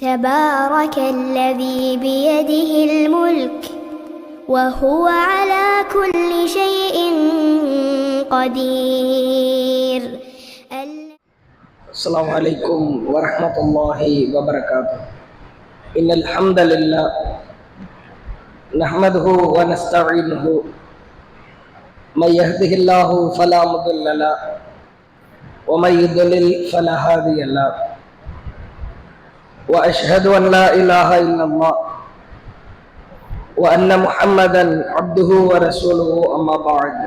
تبارك الذي بيده الملك وهو على كل شيء قدير. السلام عليكم ورحمة الله وبركاته. إن الحمد لله نحمده ونستعينه من يهده الله فلا مضل له ومن يضلل فلا هادي له وأشهد أن لا إله إلا الله وأن محمدا عبده ورسوله. أما بعد،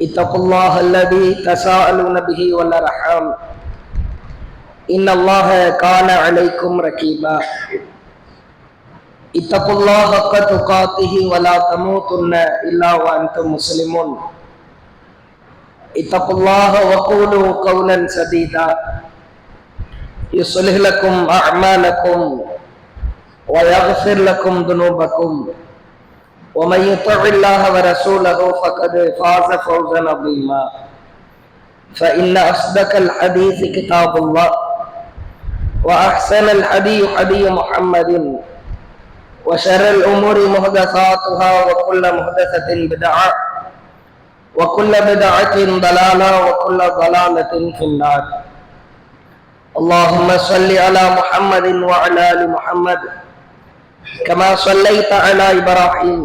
اتقوا الله الذي تساءلون به والأرحام إن الله كان عليكم رقيبا. اتقوا الله حق تقاته ولا تموتن إلا وأنتم مسلمون. اتقوا الله وقولوا قولا سديدا يصلح لكم أعمالكم ويغفر لكم ذنوبكم ومن يطع الله ورسوله فقد فاز فوزا عظيما. فإن أصدق الحديث كتاب الله وأحسن الهدي هدي محمد وشر الأمور محدثاتها وكل محدثة بدعة وكل بدعة ضلالة وكل ضلالة في النار. اللهم صل على محمد وعلى آل محمد كما صليت على إبراهيم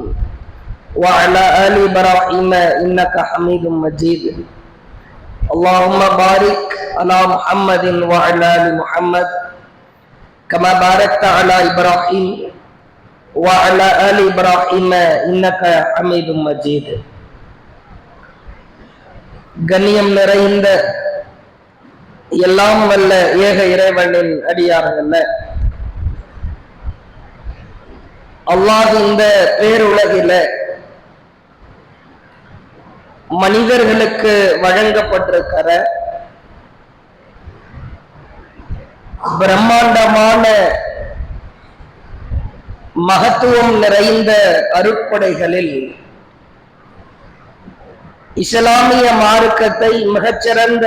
وعلى آل إبراهيم إنك حميد مجيد. اللهم بارك على محمد وعلى آل محمد كما باركت على إبراهيم وعلى آل إبراهيم إنك حميد مجيد. கண்ணியம் நிறைந்த எல்லாம் வல்ல ஏக இறைவனின் அடியார்கள்ல, அல்லாஹ் இந்த பேருலகில மனிதர்களுக்கு வழங்கப்பட்டிருக்கிற பிரம்மாண்டமான மகத்துவம் நிறைந்த அருட்கொடைகளில் இஸ்லாமிய மார்க்கத்தை மிகச்சிறந்த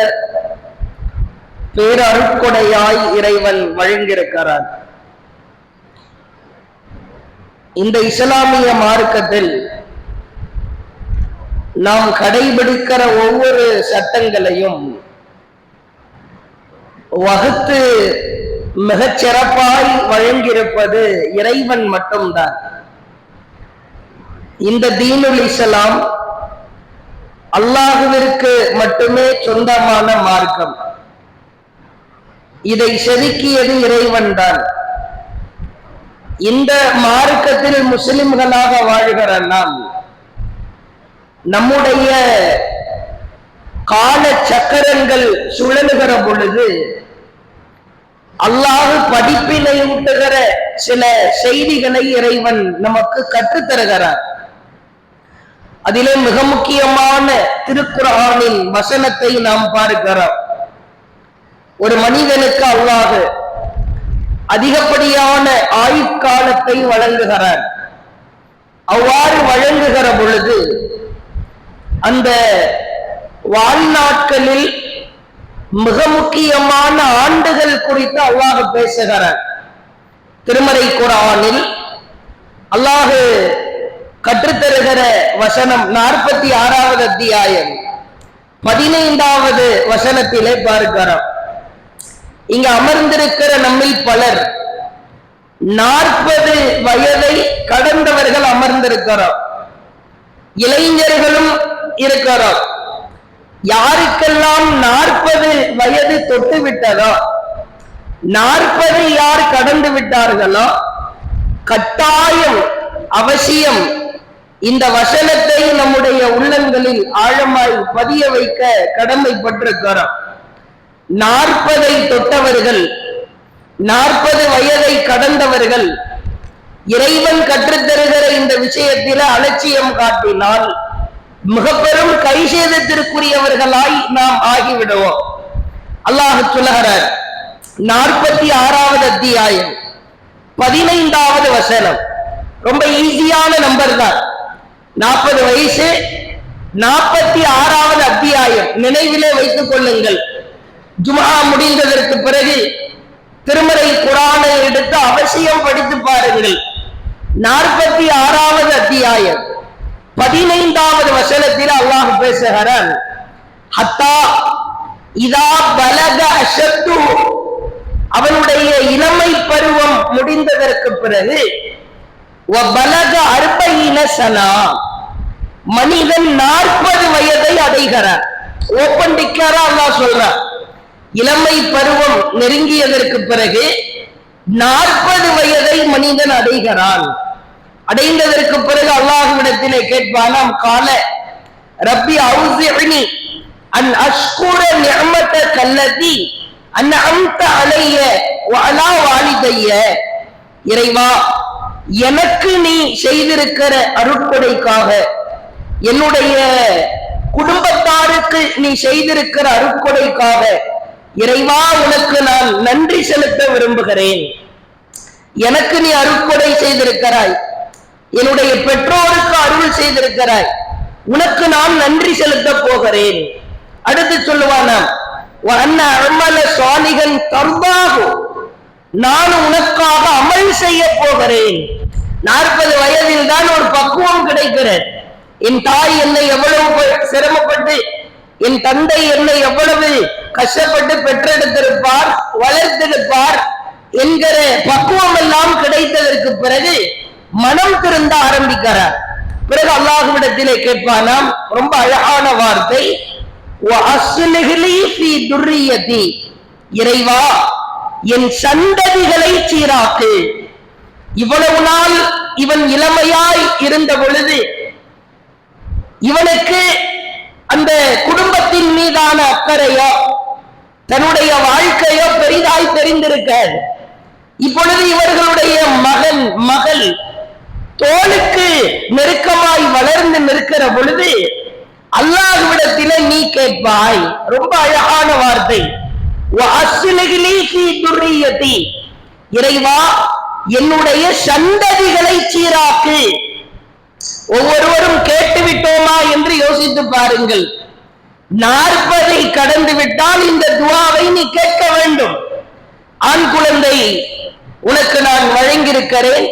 பேரருட்கொடையாய் இறைவன் வழங்கியிருக்கிறார். இந்த இஸ்லாமிய மார்க்கத்தில் நாம் கடைபிடிக்கிற ஒவ்வொரு சட்டங்களையும் வகுத்து மிகச் சிறப்பாய் வழங்கியிருப்பது இறைவன் மட்டும்தான். இந்த தீனுல் இஸ்லாம் அல்லாஹுவிற்கு மட்டுமே சொந்தமான மார்க்கம். இதை செதுக்கியது இறைவன் தான். இந்த மார்க்கத்தில் முஸ்லிம்களாக வாழ்கிற நாம் நம்முடைய கால சக்கரங்கள் சுழலுகிற பொழுது அல்லாஹ் படிப்பினை ஊட்டுகிற சில செய்திகளை இறைவன் நமக்கு கற்றுத்தருகிறார். அதிலே மிக முக்கியமான திருக்குர்ஆனின் வசனத்தை நாம் பார்க்கிறோம். ஒரு மனிதனுக்கு அல்லாஹ் அதிகப்படியான ஆயுட்காலத்தை வழங்குகிறார். அவ்வாறு வழங்குகிற பொழுது அந்த வாழ்நாட்களில் மிக முக்கியமான ஆண்டுகள் குறித்து அல்லாஹ் பேசுகிறார். திருமறை குர்ஆனில் அல்லாஹ் கற்றுத்தருகிற வசனம் 46வது அத்தியாயம் 15வது வசனத்திலே பார்க்கிறோம். இங்க அமர்ந்திருக்கிற நம்மில் பலர் 40 வயதை கடந்தவர்கள் அமர்ந்திருக்கிறோம். இளைஞர்களும் இருக்கிறோம். யாருக்கெல்லாம் 40 வயது தொட்டு விட்டதோ, 40 யார் கடந்து விட்டார்களோ, கட்டாயம் அவசியம் இந்த வசனத்தை நம்முடைய உள்ளங்களில் ஆழமாய் பதிய வைக்க கடமைப்பட்டிருக்கிறோம். 40 தொட்டவர்கள், 40 வயதை கடந்தவர்கள் இறைவன் கற்றுத்தருகிற இந்த விஷயத்தில அலட்சியம் காட்டினால் மிக பெரும் கைசேதத்திற்குரியவர்களாய் நாம் ஆகிவிடுவோம். அல்லாஹ் சொல்லுகிறார் 46வது அத்தியாயம் 15வது வசனம். ரொம்ப ஈஸியான நம்பர் தான். 40 வயசு 46வது அத்தியாயம் நினைவிலே வைத்துக் கொள்ளுங்கள். ஜும்ஆ முடிந்ததற்கு பிறகு திருமறை குர்ஆனை எடுத்து அவசியம் படித்து பாருங்கள். 46வது அத்தியாயம் 15வது வசனத்தில் அல்லாஹ் பேசுகிறான், ஹத்தா இதா பலக அஷத்து, அவனுடைய இளமை பருவம் முடிந்ததற்கு பிறகு, வபலக 40 சனா, மனிதன் 40 வயதை அடைகிறார். ஓப்பன் டிக்ளேரா அல்லாஹ் சொல்றான், இளமை பருவம் நெருங்கியதற்கு பிறகு 40 வயதை மனிதன் அடைகிறான். அடைந்ததற்கு பிறகு அல்லாஹ்விடத்திலே கேட்பானாம், கால ரப்பி அவுஸிஅனி அன் அஷ்குர நிஅமதக அல்லதி அன்அம்த அலைய வ அலா வாலிதைய, இறைவா எனக்கு நீ செய்திருக்கிற அருட்கொடைக்காக, என்னுடைய குடும்பத்தாருக்கு நீ செய்திருக்கிற அருட்கொடைக்காக இறைவா உனக்கு நான் நன்றி செலுத்த விரும்புகிறேன். எனக்கு நீ அருட்கொடை செய்திருக்கிறாய், என்னுடைய பெற்றோருக்கு அருள் செய்திருக்கிறாய், உனக்கு நான் நன்றி செலுத்த போகிறேன். அடுத்து சொல்லுவானாம், நான் உனக்காக அமல் செய்ய போகிறேன். 40 வயதில் தான் ஒரு பக்குவம் கிடைக்கிறது. என் தாய் என்னை எவ்வளவு சிரமப்பட்டு, என் தந்தை என்னை எவ்வளவு கஷ்டப்பட்டு பெற்றெடுத்திருப்பார், வளர்த்திருப்பார் என்கிற பக்குவம் எல்லாம் கிடைத்ததற்கு பிறகு மனம் திருந்த ஆரம்பிக்கிறார். பிறகு அல்லாஹ்விடத்திலே கேட்பானாம், ரொம்ப அழகான வார்த்தை, இறைவா என் சந்ததிகளை சீராக்கு. இவ்வளவு நாள் இவன் இளமையாய் இருந்த பொழுது இவனுக்கு அந்த குடும்பத்தின் மீதான அக்கறையோ தன்னுடைய வாழ்க்கையோ பெரிதாய் தெரிந்திருக்க, இப்பொழுது இவர்களுடைய மகன் மகள் தோளுக்கு நெருக்கமாய் வளர்ந்து நிற்கிற பொழுது அல்லாஹ்விடத்திலே நீ கேட்பாய். ரொம்ப அழகான வார்த்தை, இறைவா என்னுடைய சந்ததிகளை சீராக்கு. ஒவ்வொருவரும் கேட்டு விட்டோமா என்று யோசித்து பாருங்கள். 40 கடந்து விட்டால் இந்த துஆவை நீ கேட்க வேண்டும். ஆண் குழந்தை உனக்கு நான் வழங்கியிருக்கிறேன்,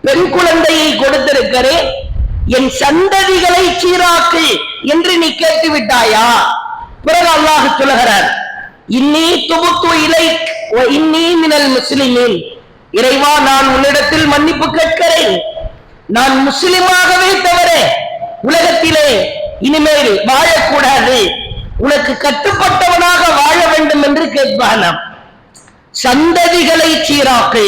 பெண் குழந்தையை கொடுத்திருக்கிறேன், என் சந்ததிகளை சீராக்கு என்று நீ கேட்டு விட்டாயா? பிறகு அல்லாஹ் சொல்கிறார், இன்னி துபுத்து இலைக் வ இன்னி மினல் முஸ்லிமீன், இறைவா நான் உன்னிடத்தில் மன்னிப்பு கேட்கிறேன், நான் முஸ்லிமாகவே தவிர உலகத்திலே இனிமேல் வாழக்கூடாது, உனக்கு கட்டுப்பட்டவனாக வாழ வேண்டும் என்று கேட்பானாம். சந்ததிகளை சீராக்கு,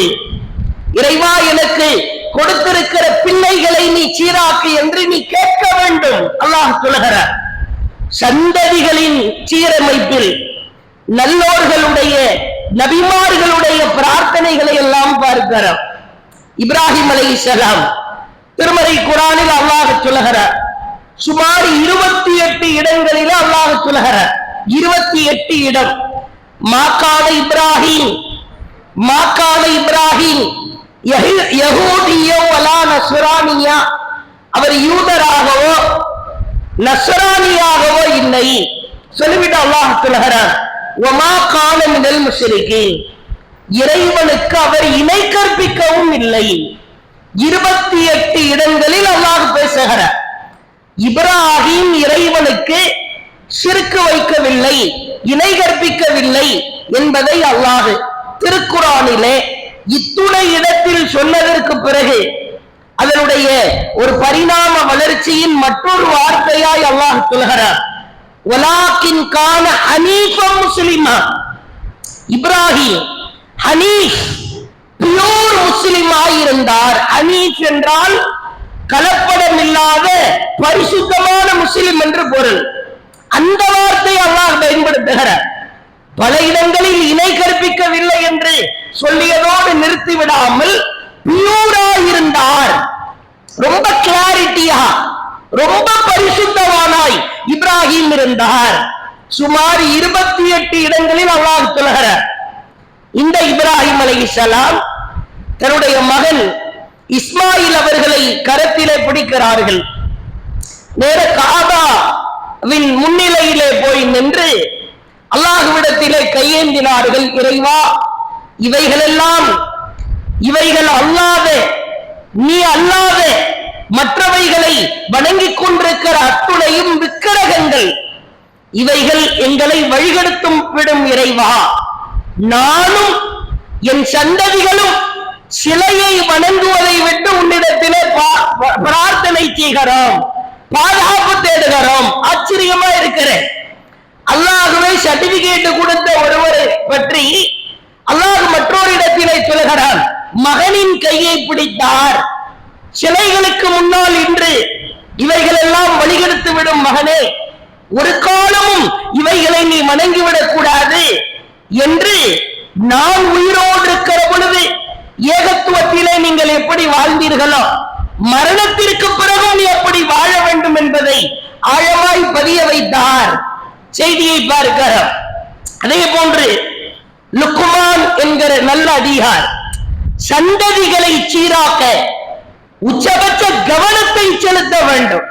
இறைவா எனக்கு கொடுத்திருக்கிற பிள்ளைகளை நீ சீராக்கு என்று நீ கேட்க வேண்டும். அல்லாஹ் சொல்கிறார், சந்ததிகளின் சீரமைப்பில் நல்லோர்களுடைய நபிமார்களுடைய பிரார்த்தனைகளை எல்லாம் பார்க்கிறோம். இப்ராஹிம் அலைஹிஸ்ஸலாம் திருமறை குர்ஆனில் அல்லாஹ் சொல்கிறார், சுமார் 28 இடங்களில் அல்லாஹ் சொல்கிறார், 28 இடம். மாகாண இப்ராஹிம் யஹூதியோ வலா நஸ்ரானியா, அவர் யூதராகவோ நஸ்ரானியாகவோ இல்லை சொல்லிவிட்டு அல்லாஹ் சொல்கிறார், வமா கான மினல் முஷ்ரிகீன், இறைவனுக்கு அவர் இணை கற்பிக்கவும் இல்லை. 28 இடங்களில் அல்லாஹ் பேசுகிறார். இப்ராஹிம் இறைவனுக்கு ஷிர்க் வைக்கவில்லை, இணை கற்பிக்கவில்லை என்பதை அல்லாஹ் திருக்குர்ஆனிலே இத்துணை இடத்தில் சொன்னதற்கு பிறகு அதனுடைய ஒரு பரிணாம வளர்ச்சியின் மற்றொரு வார்த்தையாய் அல்லாஹ் சொல்கிறார், வலாக்கின் கான ஹனீஃபம் முஸ்லிமா, இப்ராஹிம் ஹனீஃப் பியூர் முஸ்லிமாய் இருந்தார். ஹனீஃப் என்றால் கலப்படம் இல்லாத பரிசுத்தமான முஸ்லிம் என்று பொருள். அந்த வார்த்தை அல்லாஹ் பயன்படுத்துகிறார். பல இடங்களில் இணை கற்பிக்கவில்லை என்று சொல்லியதோடு நிறுத்திவிடாமல் பியூரா இருந்தார், ரொம்ப கிளாரிட்டியா, ரொம்ப பரிசுத்தவானாய் இப்ராஹிம் இருந்தார். சுமார் 28 இடங்களில் அல்லாஹ் சொல்கிறார். இந்த இப்ராஹிம் அலைஹிஸ்ஸலாம் தன்னுடைய மகன் இஸ்மாயில் அவர்களை கரத்திலே பிடிக்கிறார்கள். நேர காபாவின் முன்னிலையிலே போய் நின்று அல்லாஹ்விடத்திலே கையேந்தினார்கள், இறைவா இவைகள் அல்லாத, நீ அல்லாத மற்றவைகளை வணங்கிக் கொண்டிருக்கிற அத்துணையும் விக்கிரகங்கள். இவைகள் எங்களை வழிகெடுத்தும் விடும் இறைவா. நானும் என் சந்ததிகளும் சிலையை வணங்குவதை விட்டு உன்னிடத்திலே பிரார்த்தனை செய்கிறோம், பாதுகாப்பு தேடுகிறோம். ஆச்சரியமா இருக்கிறேன். அல்லாஹ்வே சர்டிபிகேட் கொடுத்த ஒருவரை பற்றி அல்லாஹ் மற்றொரு இடத்திலே சொல்கிறான், மகனின் கையை பிடித்தார். சிலைகளுக்கு முன்னால் இன்று இவைகள் எல்லாம் வழிகெடுத்து விடும் மகனே, ஒரு காலமும் இவைகளை நீ வணங்கிவிடக் கூடாது என்று நான் உயிரோடு இருக்கிற பொழுது ஏகத்துவத்திலே நீங்கள் எப்படி வாழ்ந்தீர்களோ மரணத்திற்கு பிறகும் நீ எப்படி வாழ வேண்டும் என்பதை ஆழமாய் பதிய வைத்தார். செய்தியை பார்க்கிறோம். அதே போன்று லுக்மான் என்கிற நல்ல அதிகார் சந்ததிகளை சீராக்க உச்சபட்ச கவனத்தை செலுத்த வேண்டும்.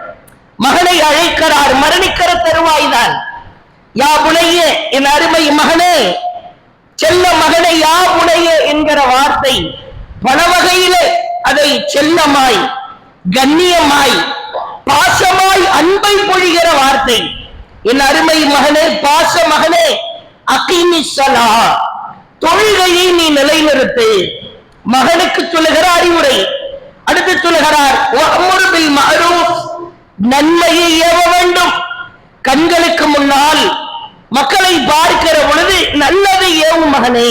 மகனை அழைக்கிறார், மரணிக்கிற தருவாய்தான். யா புனைய, என் அருமை மகனே, செல்ல மகனை யா புனைய என்கிற வார்த்தை பல வகையிலே அதை செல்லமாய், கண்ணியமாய், பாசமாய், அன்பை பொழிகிற வார்த்தை. என் அருமை மகனே, பாச மகனே, அகீமிஸ்ஸலா, தொழுகையை நீ நிலைநிறுத்து. மகனுக்கு சொல்லுகிற அறிவுரை. அடுத்து சொல்லுகிறார், வஅமுர் பில் மஅரூஃப், நன்மையை ஏவ வேண்டும். கண்களுக்கு முன்னால் மக்களை பார்க்கிற பொழுது நல்லதை ஏவும் மகனே.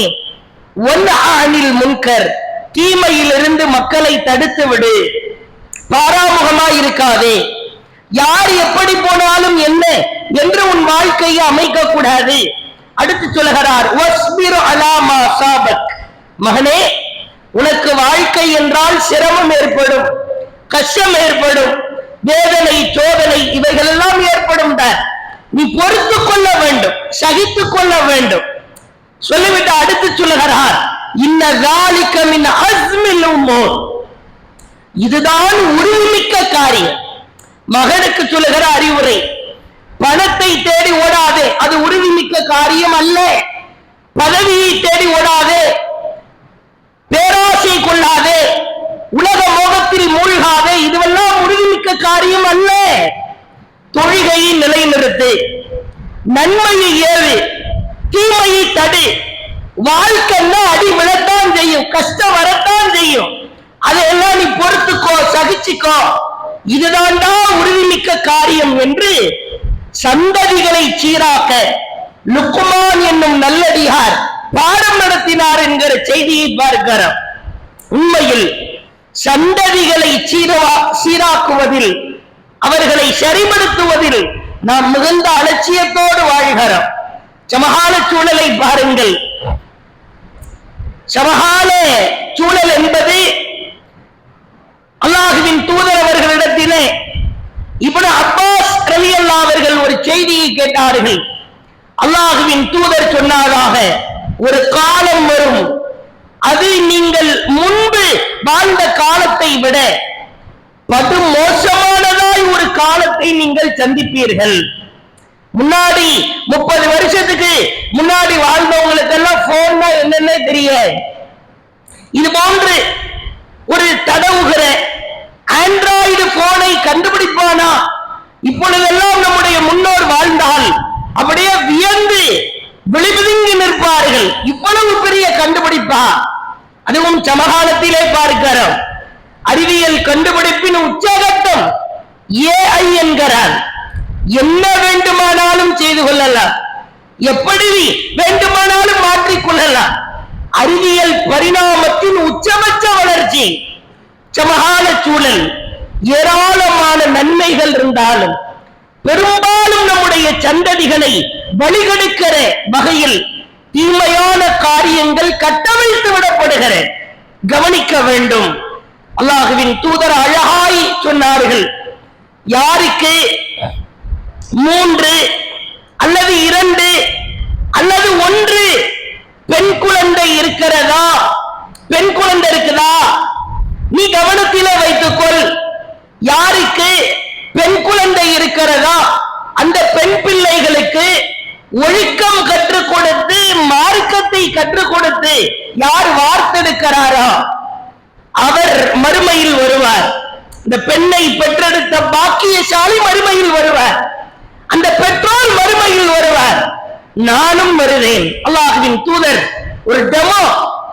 வன்ஹா அனில் முன்கர், தீமையிலிருந்து மக்களை தடுத்து விடு. பாராமுகமாய் இருக்காதே. யார் எப்படி போனாலும் என்ன என்று உன் வாழ்க்கையை அமைக்க கூடாது. அடுத்து சொல்லுகிறார், வஸ்பிர் அலா மா சாபக், மகனே, உனக்கு வாழ்க்கை என்றால் சிரமம் ஏற்படும், கஷ்டம் ஏற்படும், வேதனை, சோதனை, இவைகள் எல்லாம் ஏற்படும். நீ பொறுத்துக் கொள்ள வேண்டும், சகித்துக் கொள்ள வேண்டும். சொல்லிவிட்டு அடுத்து சொல்லுகிறார், இன்ன ஸாலிக மின் அஸ்மில் உமூர், இதுதான் உறுதிமிக்க காரியம். மகனுக்கு சொல்லுகிற அறிவுரை, பணத்தை தேடி ஓடாதே, அது உறுதிமிக்க காரியம் அல்ல. பதவியை தேடி ஓடாதே, பேராசை கொள்ளாதே, உலக மோகத்தில் மூழ்காதே, இதுவெல்லாம் உறுதிமிக்க காரியம் அல்ல. தொழுகையை நிலைநிறுத்து, நன்மையை ஏறு, தீமையை தடு. வாழ்க்கைன்னா அடி விழத்தான் செய்யும், கஷ்டம் வரத்தான் செய்யும், அதையெல்லாம் நீ பொறுத்துக்கோ, சகிச்சுக்கோ. இதுதான்டா உறுதிமிக்க காரியம் என்று சந்ததிகளை சீராக்க லுக்மான் என்னும் நல்லடியார் பாடம் நடத்தினார் என்கிற செய்தியை பார்க்கிறோம். உண்மையில் சந்ததிகளை சீராக்குவதில், அவர்களை சரிபடுத்துவதில் நாம் மிகுந்த அலட்சியத்தோடு வாழ்கிறோம். சமகால சூழலை பாருங்கள். சமகால சூழல் என்பது அல்லாஹ்வின் தூதர் அவர்களிடத்திலே இப்னு அப்பாஸ் ரலியல்லாஹு அவர்கள் ஒரு செய்தியை கேட்டார்கள். அல்லாஹ்வின் தூதர் சொன்னதாக, ஒரு காலம் வரும், அது நீங்கள் முன்பு வாழ்ந்த காலத்தை விட படு மோசமானதாய் ஒரு காலத்தை நீங்கள் சந்திப்பீர்கள். முன்னாடி 30 வருஷத்துக்கு முன்னாடி வாழ்ந்தவங்களுக்கு எல்லாம் போன்னா என்னன்னு தெரியாது. இது போன்று ஒரு தடவுகிற ஆண்ட்ராய்டு போனை கண்டுபிடிப்பானா? இப்பொழுதெல்லாம் நம்முடைய முன்னோர் வாழ்ந்தால் அப்படியே வியந்து விழிபிதுங்கி நிற்பார்கள். இவ்வளவு பெரிய கண்டுபிடிப்பா? அதுவும் சமகாலத்திலே பார்க்கிறோம். அறிவியல் கண்டுபிடிப்பின் உச்சகட்டம் ஏஐ என்கிறார். என்ன வேண்டுமானாலும் செய்து கொள்ளலாம், எப்படி வேண்டுமானாலும் மாற்றிக்கொள்ளலாம். அறிவியல் பரிணாமத்தின் உச்சபட்ச வளர்ச்சி. சமகால சூழல் ஏராளமான நன்மைகள் இருந்தாலும் பெரும்பாலும் நம்முடைய சந்ததிகளை வழிகெடுக்கிற வகையில் தீமையான காரியங்கள் கட்டமைத்து விடப்படுகிற கவனிக்க வேண்டும். அல்லாஹ்வின் தூதர் அழகாய் சொன்னார்கள், யாருக்கு 3 அல்லது 2 அல்லது 1 பெண் குழந்தை இருக்கிறதா, பெண் குழந்தை இருக்குதா, நீ கவனத்திலே வைத்துக்கொள். யாருக்கு பெண் குழந்தை இருக்கிறதா, அந்த பெண் பிள்ளைகளுக்கு ஒழுக்கம் கற்றுக் கொடுத்து, மார்க்கத்தை கற்றுக் கொடுத்து யார் வார்த்தெடுக்கிறாரோ அவர் மறுமையில் வருவார். இந்த பெண்ணை பெற்றெடுத்த பாக்கியசாலி மறுமையில் வருவார். அந்த பெற்றோர் மறுமையில் வருவார். நானும் வருவேன். அல்லாஹ்வின் தூதர் ஒரு டெமோ,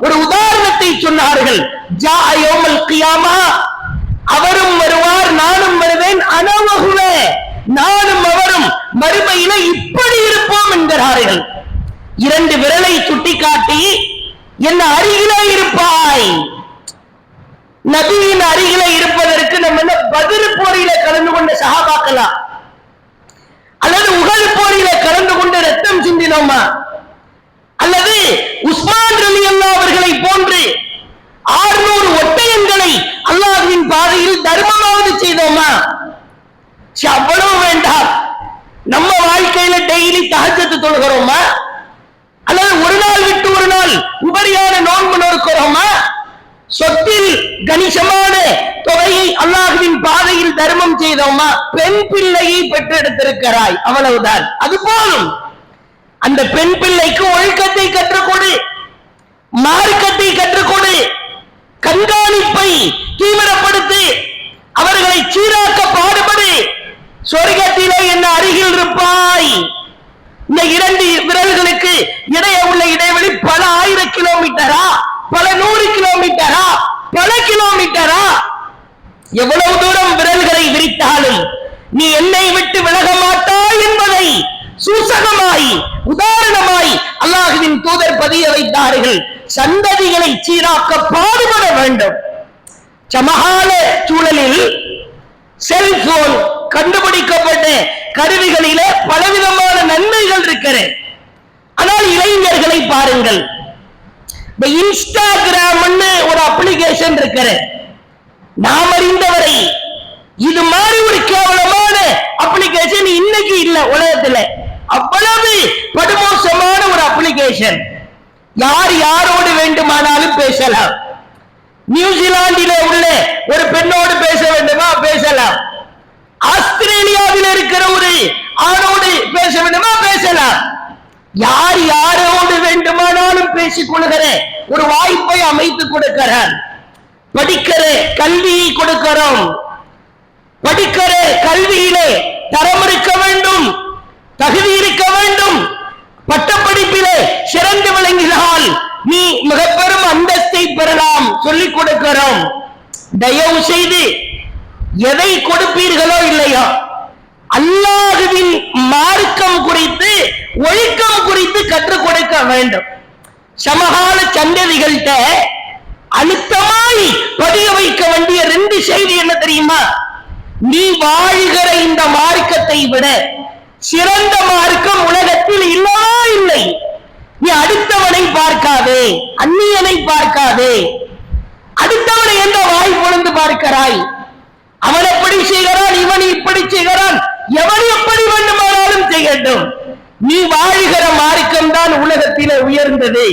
ஒரு உதாரணத்தை சொன்னார்கள். ஜா யௌமல் கியாமா, அவரும் வருவார், நானும் வருவேன். அனவகுவே, நானும் அவரும் மறுமையில இப்படி இருப்போம் என்கிறார்கள். 2 விரலை சுட்டிக்காட்டி என்ன அருகிலே இருப்பாய். நபியின் அருகிலே இருப்பதற்கு நம்ம என்ன பத்ர் போரில கலந்து கொண்ட சஹாபாக்களா, அல்லது உஹது போரில கலந்து கொண்டு ரத்தம் சிந்தினோமா, அல்லது உஸ்மான் ரலியல்லாஹு அவர்களை போன்று 600 ஒட்டகங்களை அல்லாஹ்வின் பாதையில் தர்மமாவது செய்தோமா? அவ்வளவு வேண்டாம். நம்ம வாழ்க்கையில டெய்லி தஹஜ்ஜத் தொழுகிறோமா, அல்லது ஒரு நாள் விட்டு ஒரு நாள் உபரியான நோன்பு நோக்கிறோமா? சொத்தில் கணிசமான தொகையை அல்லாஹ்வின் பாதையில் தர்மம் செய்தோமா? பெண் பிள்ளையை பெற்றெடுத்திருக்கிறாய், அவ்வளவுதான். அது போலும். அந்த பெண் பிள்ளைக்கு ஒழுக்கத்தை கற்றுக்கொடு, மார்க்கத்தை கற்றுக்கொடு, கண்காணிப்பை தீவிரப்படுத்து, அவர்களை சீராக்க பாடுபடு. சொர்க்கத்திலே என்ன அருகில் இருப்பாய். இந்த 2 விரல்களுக்கு இடையே உள்ள இடைவெளி பல 1000 கிலோமீட்டரா, பல 100 கிலோமீட்டரா, பல கிலோமீட்டரா? எவ்வளவு தூரம் விரல்களை விரித்தாலும் நீ என்னை விட்டு விலக மாட்டாய் என்பதை சூசகமாய், உதாரணமாய் அல்லாஹ்வின் தூதர் பதிய வைத்தார்கள். சந்ததிகளை சீராக்க பாடுபட வேண்டும். சமகால சூழலில் செல்போன் கண்டுபிடிக்கப்பட்ட கருவிகளில பலவிதமான நன்மைகள் இருக்கிறது. ஆனால் இளைஞர்களை பாருங்கள், இந்த இன்ஸ்டாகிராம் ஒரு அப்ளிகேஷன் இருக்கிறது. நாம் அறிந்தவரை இது மாதிரி ஒரு கேவலமான அப்ளிகேஷன் இன்னைக்கு இல்ல உலகத்துல. அவ்வளவு படுமோசமான ஒரு அப்ளிகேஷன். யார் யாரோடு வேண்டுமானாலும் பேசலாம். நியூசிலாந்திலே உள்ள ஒரு பெண்ணோடு பேச வேண்டுமா பேசலாம். ஆஸ்திரேலியாவில் இருக்கிற ஒரு ஆணோடு பேச வேண்டுமா பேசலாம். யார் யாரோடு வேண்டுமானாலும் பேசிக் கொள்கிற ஒரு வாய்ப்பை அமைத்து கொடுக்கிறார். படிக்கிற கல்வியை கொடுக்கிறோம். படிக்கிற கல்வியிலே தரம் இருக்க வேண்டும், தகுதி இருக்க வேண்டும். பட்டப்படிப்பிலே சிறந்து விளங்கினால் நீ மிக பெரும் அந்தஸ்தை பெறலாம் சொல்லிக் கொடுக்கிறோம். தயவு செய்து எதை கொடுப்பீர்களோ இல்லையோ, அல்லாஹ்வின் மார்க்கம் குறித்து, ஒழுக்கம் குறித்து கற்றுக் கொடுக்க வேண்டும். சமகால சந்ததிகள்கிட்ட அழுத்தமாய் பதிய வைக்க வேண்டிய 2 செய்தி என்ன தெரியுமா? நீ வாழ்கிற இந்த மார்க்கத்தை விட சிறந்த மார்க்கம் உலகத்தில் இல்லவா இல்லை. நீ அடுத்தவனை பார்க்காதே, அந்நியனை பார்க்காதே. அடுத்தவனை எந்த வாய் பொழுந்து பார்க்கிறாய்? அவன் எப்படி செய்கிறான், இவன் இப்படி செய்கிறான். எவன் எப்படி வேண்டுமானாலும் செய்யட்டும். நீ வாழ்கிற மார்க்கம் தான் உலகத்திலே உயர்ந்தது.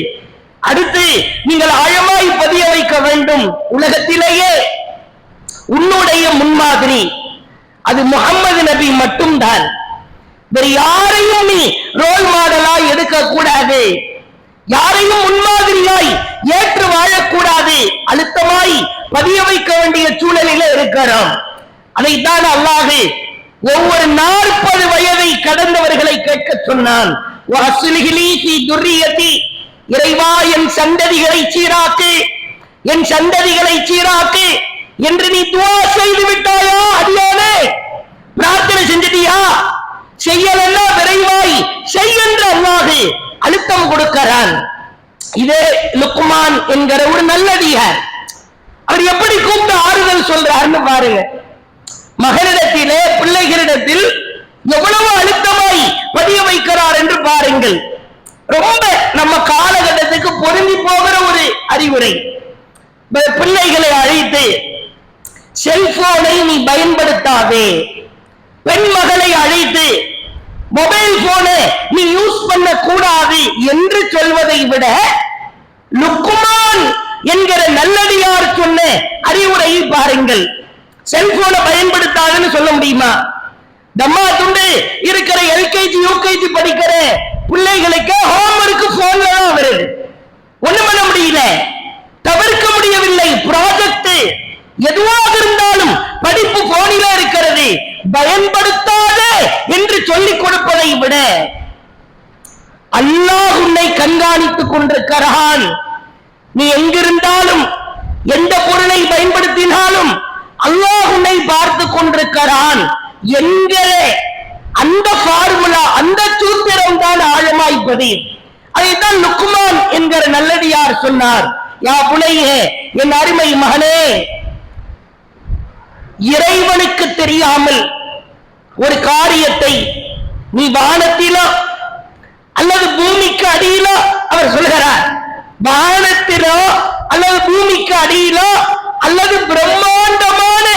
அடுத்து நீங்கள் ஆழமாய் பதிய வைக்க வேண்டும். உலகத்திலேயே உன்னுடைய முன்மாதிரி அது முஹம்மது நபி மட்டும்தான். வேறு யாரையும் நீ ரோல் மாடலாய் எடுக்க கூடாது. யாரையும் முன்மாதிரியாய் ஏற்று வாழக்கூடாது. அழுத்தமாய் பதிய வைக்க வேண்டிய சூழலில் இருக்கிறோம். அதைத்தான் அல்லாஹ் ஒவ்வொரு 40 வயதை கடந்தவர்களை கேட்க சொன்னான். இறைவா, என் சந்ததிகளை சீராக்கு, என் சந்ததிகளை சீராக்கு என்று நீ துஆ செய்து விட்டாயா? அடியானே, பிரார்த்தனை செஞ்சிட்டியா? செய்யலன்னா விரைவாய் செய்கின்ற அல்லாஹ் அழுத்தம் கொடுக்கிறான். இதே லுக்மான் என்கிற ஒரு நல்லடியார், அவர் எப்படி கூப்பிட்டு ஆறுதல் சொல்றாருன்னு பாருங்க. மகனிடத்திலே, பிள்ளைகளிடத்தில் எவ்வளவு அழுத்தமாய் பதிய வைக்கிறார் என்று பாருங்கள். ரொம்ப நம்ம காலகட்டத்துக்கு பொருந்தி போகிற ஒரு அறிவுரை. பிள்ளைகளை அழைத்து செல்போனை நீ பயன்படுத்தாதே. பெண் மகளை அழைத்து மொபைல் போனை நீ யூஸ் பண்ண கூடாது என்று சொல்வதை விட லுக்மான் என்கிற நல்லடியார் சொன்ன அறிவுரையை பாருங்கள். செல்போனை பயன்படுத்தாதுன்னு சொல்ல முடியுமா? தம்மா துண்டு இருக்கிற LKG UKG படிக்கிற பிள்ளைகளுக்கு ஹோம்வொர்க் போன்ல தான் வருது. ஒண்ணும் பண்ண முடியல, தவிர்க்க முடியவில்லை. ப்ராஜெக்ட் எதுவாக இருந்தாலும் படிப்பு போனில இருக்கிறது, பயன்படுத்தாத என்று சொல்லிக் கொடுப்பதை விட அல்லாஹ் உன்னை கண்காணித்துக் கொண்டிருக்கிறான். நீ எங்கிருந்தாலும் எந்த பொருளை பயன்படுத்தினாலும் அல்லாஹ் உன்னை பார்த்து கொண்டிருக்கிறான் என்கிற அந்த ஃபார்முலா, அந்த சூத்திரம் தான் ஆழமாய்ப்பது. அதைத்தான் லுக்மான் என்கிற நல்லடியார் சொன்னார். யா புனையே, என் அருமை மகனே, இறைவனுக்கு தெரியாமல் ஒரு காரியத்தை நீ வானத்திலோ அல்லது பூமிக்கு அடியிலோ, அவர் சொல்கிறார், வானத்திலோ அல்லது பூமிக்கு அடியிலோ அல்லது பிரம்மாண்டமான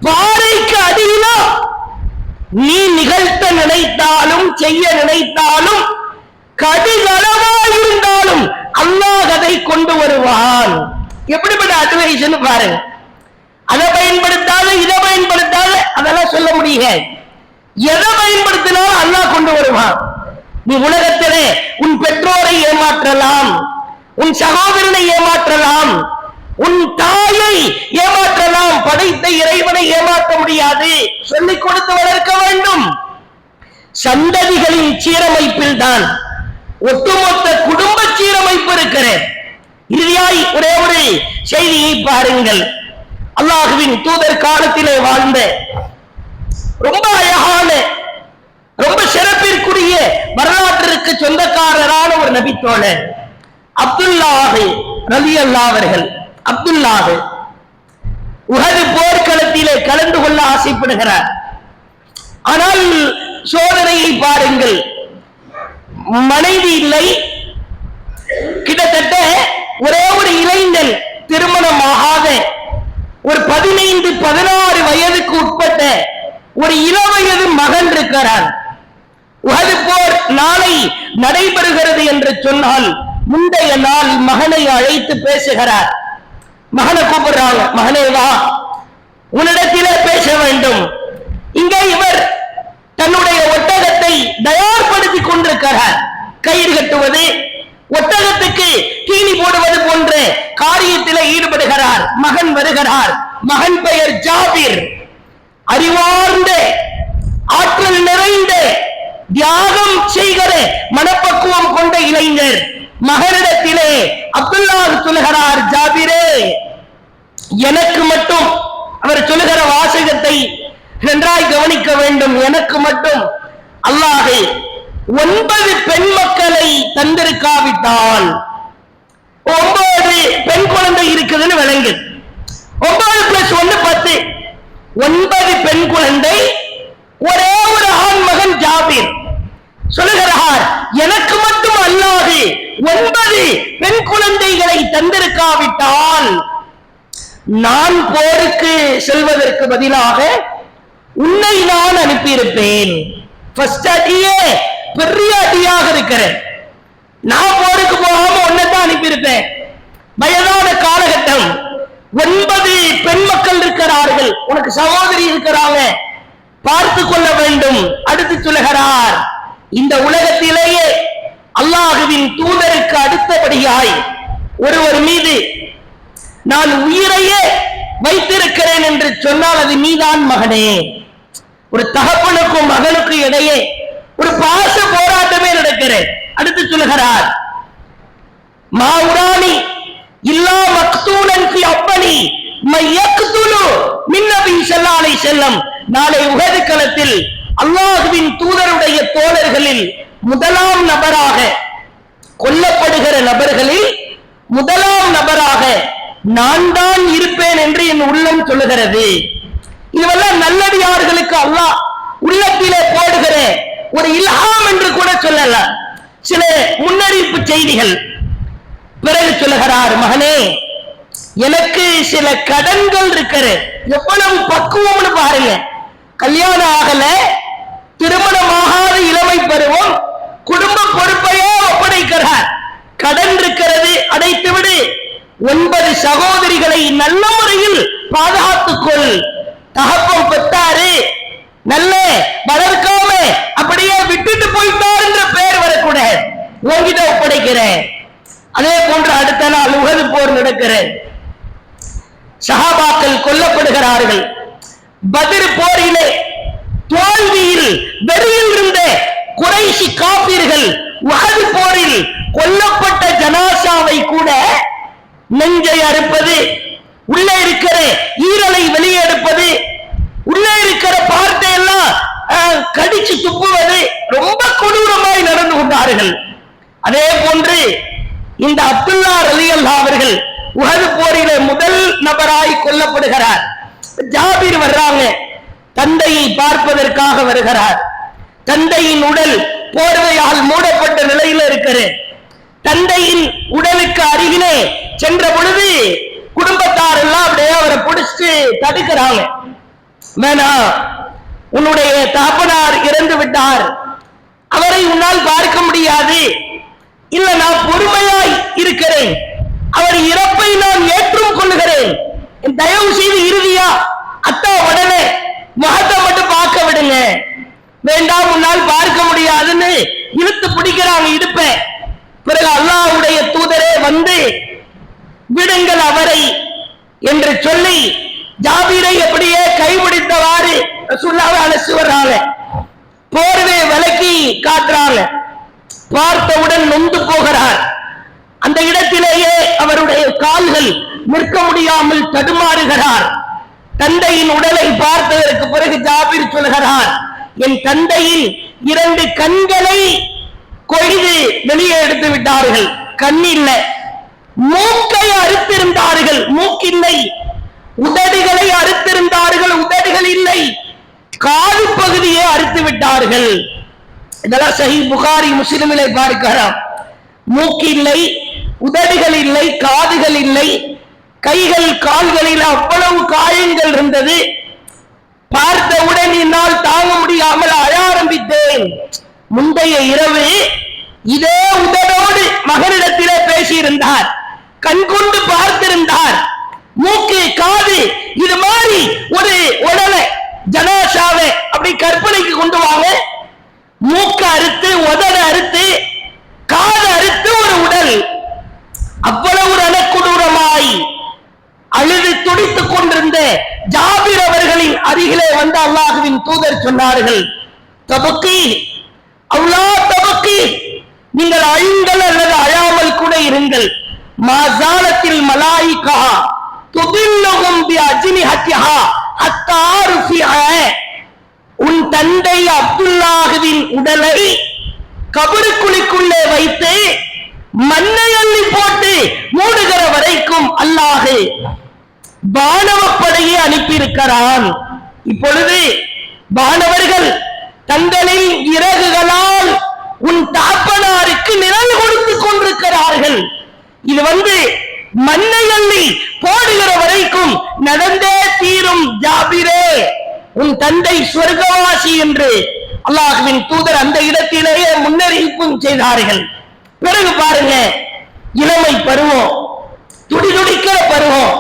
பாறைக்கு அடியிலோ நீ நிகழ்த்த நினைத்தாலும் செய்ய நினைத்தாலும் கடுகளவாயிருந்தாலும் அல்லாஹ் அதை கொண்டு வருவான். எப்படிப்பட்ட அட்வைஸ் பாருங்க. அதை பயன்படுத்தாத இதை பயன்படுத்தாத அதெல்லாம் சொல்ல முடியாது. எதை பயன்படுத்தினாலும் அல்லாஹ் கொண்டு வருவான். நீ உலகத்திலே உன் பெற்றோரை ஏமாற்றலாம், உன் சகோதரனை ஏமாற்றலாம், உன் தாயை ஏமாற்றலாம், படைத்த இறைவனை ஏமாற்ற முடியாது. சொல்லிக் கொடுத்து வளர்க்க வேண்டும். சந்ததிகளின் சீரமைப்பில் தான் ஒட்டுமொத்த குடும்ப சீரமைப்பு இருக்கிறது. இறுதியாய் ஒரே ஒரு செய்தியை பாருங்கள். அல்லாஹுவின் தூதர் காலத்திலே வாழ்ந்த ரொம்ப அழகான, ரொம்ப சிறப்பிற்குரிய வரலாற்றிற்கு சொந்தக்காரரான ஒரு நபித்தோழர் அப்துல்லாஹ் ரலியல்லாஹு அவர்கள். அப்துல்லாஹ் உஹது போர்க்களத்திலே கலந்து கொள்ள ஆசைப்படுகிறார். ஆனால் சோதனையை பாருங்கள், மனைவி இல்லை, கிட்டத்தட்ட ஒரே ஒரு இளைஞன், திருமணமாகாத ஒரு 15-16 வயதுக்கு உட்பட்ட ஒரு இளவயது மகன் இருக்கிறான். உஹது போர் நாளை நடைபெறுகிறது என்று சொன்னால் முந்தைய நாள் மகனை அழைத்து பேசுகிறார். மகனை கூப்பிடுறாங்க, மகனே வா, உன்னிடத்திலே பேச வேண்டும். இங்கே இவர் தன்னுடைய ஒட்டகத்தை தயார்படுத்திக் கொண்டிருக்கிறார். கயிறு கட்டுவது, ஒட்டகத்துக்கு தீனி போடுவது போன்ற காரியத்திலே ஈடுபடுகிறார். மகன் வருகிறார். மகன் பெயர் ஜாபிர். அறிவார்ந்த, ஆற்றல் நிறைந்த, தியாகம் செய்கிற மனப்பக்குவம் கொண்ட இளைஞர். மகனிடத்திலே அப்துல்லாஹ் சொல்கிறார், ஜாபிரே, எனக்கு மட்டும், அவர் சொல்லுகிற வாசகத்தை நன்றாய் கவனிக்க வேண்டும், எனக்கு மட்டும் அல்லாஹ் 9 பெண் மக்களை தந்திருக்காவிட்டால், 9 பெண் குழந்தை இருக்குதுன்னு விளங்கு. 9 + 1 10. 9 பெண் குழந்தை, ஒரே ஒரு ஆண் மகன் ஜாபிர். சொல்லுகிறார், எனக்கு மட்டும் அல்லாஹ் 9 பெண் குழந்தைகளை தந்திருக்காவிட்டால் நான் போருக்கு செல்வதற்கு பதிலாக உன்னை நான் அனுப்பியிருப்பேன். ஃபர்ஸ்ட் அடியே பெரிய அடியாக இருக்கிறேன். நான் போருக்கு போகாம உன்னைத்தான் அனுப்பியிருப்பேன். வயதான காலகட்டம், 9 பெண் மக்கள் இருக்கிறார்கள், உனக்கு சகோதரி இருக்கிறாங்க, பார்த்து கொள்ள வேண்டும். அடுத்து சொல்லுகிறார், இந்த உலகத்திலேயே அல்லாஹுவின் தூதருக்கு அடுத்தபடியாய் ஒருவர் மீது நான் உயிரையே வைத்திருக்கிறேன் என்று சொன்னால் அது நீதான் மகனே. ஒரு தகப்பனுக்கும் மகனுக்கும் இடையே ஒரு பாச போராட்டமே நடக்கிறது. அடுத்து சொல்லுகிறார், மாவுராணி இல்லா மக்தூலன் ஃபி அப்பனி மையக்துலு மின் நபி ஸல்லல்லாஹு அலைஹி வஸல்லம். நாளை உஹது களத்தில் அல்லாஹ்வின் தூதருடைய தோழர்களில் முதலாம் நபராக கொல்லப்படுகிற நபர்களில் முதலாம் நபராக நான் தான் இருப்பேன் என்று என் உள்ளம் சொல்லுகிறது. இதுவெல்லாம் நல்லடியார்களுக்கு அல்லாஹ் உள்ளத்திலே போடுகிற ஒரு இல்ஹாம் என்று கூட சொல்லலாம், சில முன்னறிவிப்பு செய்திகள். பிறகு சொல்லுகிறார், மகனே, எனக்கு சில கடன்கள் இருக்கிற. எவ்வளவு பக்குவம்னு பாருங்க. கல்யாணம் ஆகல, திருமணமாகாத இளமை பருவம், குடும்ப பொறுப்பையே ஒப்படைக்கிறார். கடன் இருக்கிறது, அடைத்து விடு. 9 சகோதரிகளை நல்ல முறையில் பாதுகாத்துக்கொள். தகப்பம் பெற்றாரு, நல்ல வளர்க்காம அப்படியே விட்டுட்டு போயிட்டார் என்ற பெயர் வரக்கூடாது. உன்கிட்ட ஒப்படைக்கிறேன். அதே போன்று அடுத்த நாள் உஹது போர் நடக்கிறது. சஹாபாக்கள் கொல்லப்படுகிறார்கள். பத்ர் போரிலே தோல்வியில் வெறியில் இருந்த குறைஷி காபீர்கள் உஹது போரில் கொல்லப்பட்ட ஜனாசாவை கூட நெஞ்சை அறுப்பது, உள்ளே இருக்கிற ஈரலை வெளியே எடுப்பது, உள்ளே இருக்கிற பார்த்தை எல்லாம் கடிச்சு துப்புவது, ரொம்ப கொடூரமாய் நடந்து கொண்டார்கள். அதே போன்று இந்த அப்துல்லா ரலியல்லாஹு அவர்கள் உஹது போரிலே முதல் நபராய் கொல்லப்படுகிறார். ஜாபீர் வர்றாங்க, தந்தையை பார்ப்பதற்காக வருகிறார். தந்தையின் உடல் போர்வையால் மூடப்பட்ட நிலையில் இருக்கிறது. தந்தையின் உடலுக்கு அருகிலே சென்ற பொழுது குடும்பத்தார் எல்லாம் அப்படியே அவரை பிடிச்சு தடுக்கிறாங்க. வேணா, உன்னுடைய தகப்பனார் இறந்து விட்டார், அவரை உன்னால் பார்க்க முடியாது. இல்ல, நான் பொறுமையாய் இருக்கிறேன், அவர் இறப்பை நான் ஏற்றும் கொள்ளுகிறேன், தயவு செய்து இறுதியா அத்தா உடனே முகத்தை மட்டும் பார்க்க விடுங்க. வேண்டாம், உன்னால் பார்க்க முடியாதுன்னு இழுத்து பிடிக்கிறாங்க இடுப்ப. பிறகு அல்லாஹ்வுடைய தூதரே வந்து விடுங்கள் அவரை என்று சொல்லி ஜாபீரை எப்படியே கைபிடித்தவாறு ரசூலுல்லாஹி அழைச்சு வர்றாங்க. போர்வை விலக்கி காட்டுறாங்க. பார்த்தவுடன் நொந்து போகிறார். அந்த இடத்திலேயே அவருடைய கால்கள் நிற்க முடியாமல் தடுமாறுகிறார். தந்தையின் உடலை பார்த்ததற்கு பிறகு ஜாபீர் சொல்கிறார், என் தந்தையின் 2 கண்களை கொய்து வெளியே எடுத்து விட்டார்கள். கண் இல்லை. மூக்கை அறுத்திருந்தார்கள், மூக்கில்லை. உதடுகளை அறுத்திருந்தார்கள், உதடுகள் இல்லை. காது பகுதியை அறுத்து விட்டார்கள். இதெல்லாம் சஹீஹ் புகாரி முஸ்லிமிலே பார்க்கலாம். மூக்கு இல்லை, உதடுகள் இல்லை, காதுகள் இல்லை, கைகள் கால்களில் அவ்வளவு காயங்கள் இருந்தது. பார்த்தவுடன் என்னால் தாங்க முடியாமல் அழ ஆரம்பித்தேன். முந்தைய இரவு இதே உதடோடு மகனிடத்திலே பேசியிருந்தார், கண்கொண்டு பார்த்திருந்தார். மூக்கு, காது, இது மாதிரி ஒரு உடலை ஜனாசாவை அப்படி கற்பனைக்கு கொண்டு வாங்க. மூக்கு அறுத்து, உதட அறுத்து, காது அறுத்து ஒரு உடல், அவ்வளவு ரணக்கொடூரமாய் அழுது துடித்துக் கொண்டிருந்த ஜாபீர் அவர்களின் அருகிலே வந்த அல்லாஹ்வின் தூதர் சொன்னார்கள், தபக்கி அவுலா தபக்கி, நீங்கள் அழுங்கள் அல்லது அழாமல் கூட இருங்கள். மாசாலத்தில் மலாயிகா துபில்லுஹும் பி அஜ்னிஹத்திஹா ஹத்தா ருஃபிஅ, உன் தந்தை அப்துல்லாஹ்வின் உடலை கபருக்குழிக்குள்ளே வைத்து மண்ணை அள்ளி போட்டு மூடுகிற வரைக்கும் அல்லாஹ் வானவப்படையை அனுப்பியிருக்கிறான். இப்பொழுது வானவர்கள் தங்களின் இறகுகளால் உன் தாப்பனாருக்கு நிழல் கொடுத்துக் கொண்டிருக்கிறார்கள். இது மண்ணை அள்ளி போடுகிற வரைக்கும் நடந்தே தீரும் ஜாபீரே, உன் தந்தை சொர்க்கவாசி என்று அல்லாஹ்வின் தூதர் அந்த இடத்திலேயே முன்னறிவிப்பும் செய்தார்கள். பிறகு பாருங்க, இளமை பருவம், துடிதுடிக்கிற பருவம்,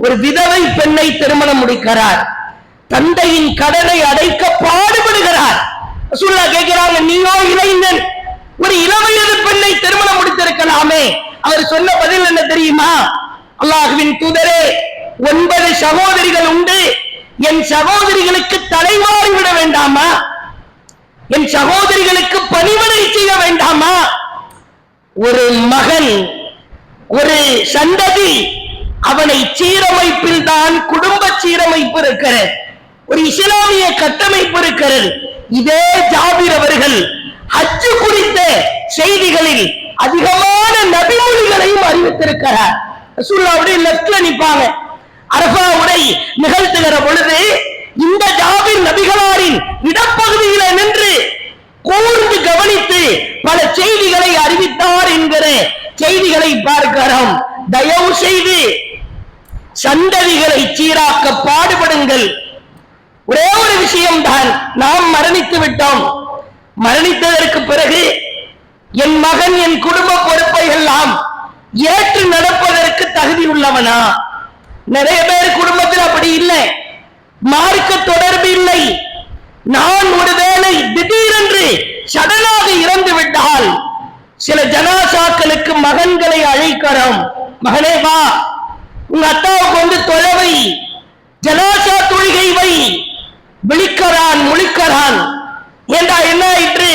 ஒரு விதவை பெண்ணை திருமணம் முடிக்கிறார். தந்தையின் கடனை அடைக்க பாடுபடுகிறார். ரசூலுல்லாஹ் கேட்கிறாங்க, நீயோ இளைஞன், ஒரு இளவயது பெண்ணை திருமணம் முடித்திருக்கலாமே. அவர் சொன்ன பதில் என்ன தெரியுமா? அல்லாஹ்வின் தூதரே, 9 சகோதரிகள் உண்டு, என் சகோதரிகளுக்கு தலைமாறி விட வேண்டாமா? என் சகோதரிகளுக்கு பணிவிடை செய்ய வேண்டாமா? ஒரு மகன், ஒரு சந்ததி, அவனை சீரமைப்பில் தான் குடும்ப சீரமைப்பு இருக்கிறது, ஒரு இஸ்லாமிய கட்டமைப்பு இருக்கிறது. இதே ஜாபீர் அவர்கள் ஹஜ் குறித்த செய்திகளில் அதிகமான நபிமொழிகளையும் அறிவித்திருக்கிறார். ரசூலுல்லாஹ்வுடைய லெஃப்ட்ல நிப்பாங்க, அரஃபா உரை நிகழ்த்துகிற பொழுது இந்த ஜாபீர் நபிகளாரின் இடப்பகுதியில நின்று கூர்ந்து கவனித்து பல செய்திகளை அறிவித்தார் என்கிற செய்திகளை பார்க்கிறோம். தயவு செய்து சந்ததிகளை சீராக்க பாடுபடுங்கள். ஒரே ஒரு விஷயம்தான், நாம் மரணித்து விட்டோம். மரணித்ததற்கு பிறகு என் மகன் என் குடும்ப பொறுப்பை எல்லாம் ஏற்று நடப்பதற்கு தகுதி உள்ளவனா? நிறைய பேர் குடும்பத்தில் அப்படி இல்லை, மார்க்க தொடர்பு இல்லை. நான் ஒருவேளை திடீரென்று சடனாக இறந்து விட்டால் சில ஜனாசாக்களுக்கு மகன்களை அழைக்கிறோம். மகனே வா, உங்க அத்தாவுக்கு வந்து தொலைவை, ஜனாசா தொழுகை வை. விழிக்கிறான், முழிக்கிறான். ஏண்டா என்ன ஆயிற்று?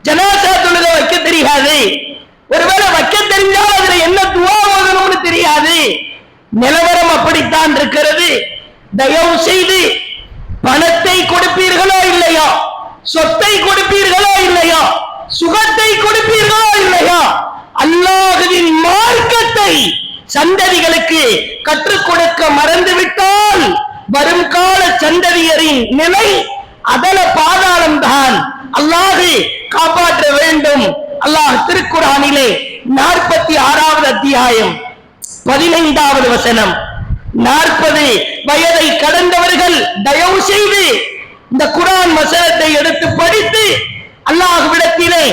ஜனாசா தொழுகை வைக்க தெரியாது. ஒருவேளை வைக்க தெரிஞ்சால் அதுல என்ன துவா ஓதணும்னு தெரியாது. நிலவரம் அப்படித்தான் இருக்கிறது. தயவு செய்து பணத்தை கொடுப்பீர்களோ இல்லையா, சொத்தை கொடுப்பீர்களோ இல்லையா, சுகத்தை கொடுப்பீர்களோ இல்லையா, அல்லாஹ்வின் மார்க்கத்தை சந்ததிகளுக்கு கற்றுக் கொடுக்க மறந்துவிட்டால் வரும் கால சந்ததியரின் நிலை அதல பாதாளம் தான். அல்லாஹ் காப்பாற்ற வேண்டும். அல்லாஹ் திருக்குர்ஆனிலே 46வது அத்தியாயம் 15வது வசனம், 40 வயதை கடந்தவர்கள் தயவு செய்து இந்த குர்ஆன் வசனத்தை எடுத்து படித்து அல்லாஹ்விடத்திலே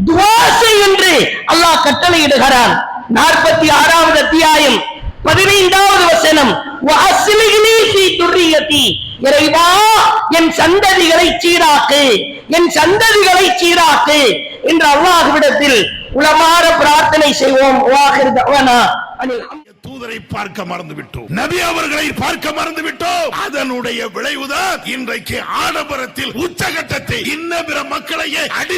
துஆ செய் என்று அல்லாஹ் கட்டளையிடுகிறான். 46வது அத்தியாயம் 15வது வசனம், வஅஸ்லிஹ்லி ஃபீ துர்ரியதி, இறைவா என் சந்ததிகளை சீராக்கு, என் சந்ததிகளை சீராக்கு என்று அல்லாஹ்விடத்தில் உளமாற பிரார்த்தனை செய்வோம். வாஹிர் தஅவானா அனில் தூதரை பார்க்க மறந்து விட்டோம், நபி அவர்களை பார்க்க மறந்து விட்டோம். அதனுடைய விளைவுதான் இன்றைக்கு ஆடம்பரத்தில் உச்சகட்டத்தை இன்ன பிற மக்களையே அடி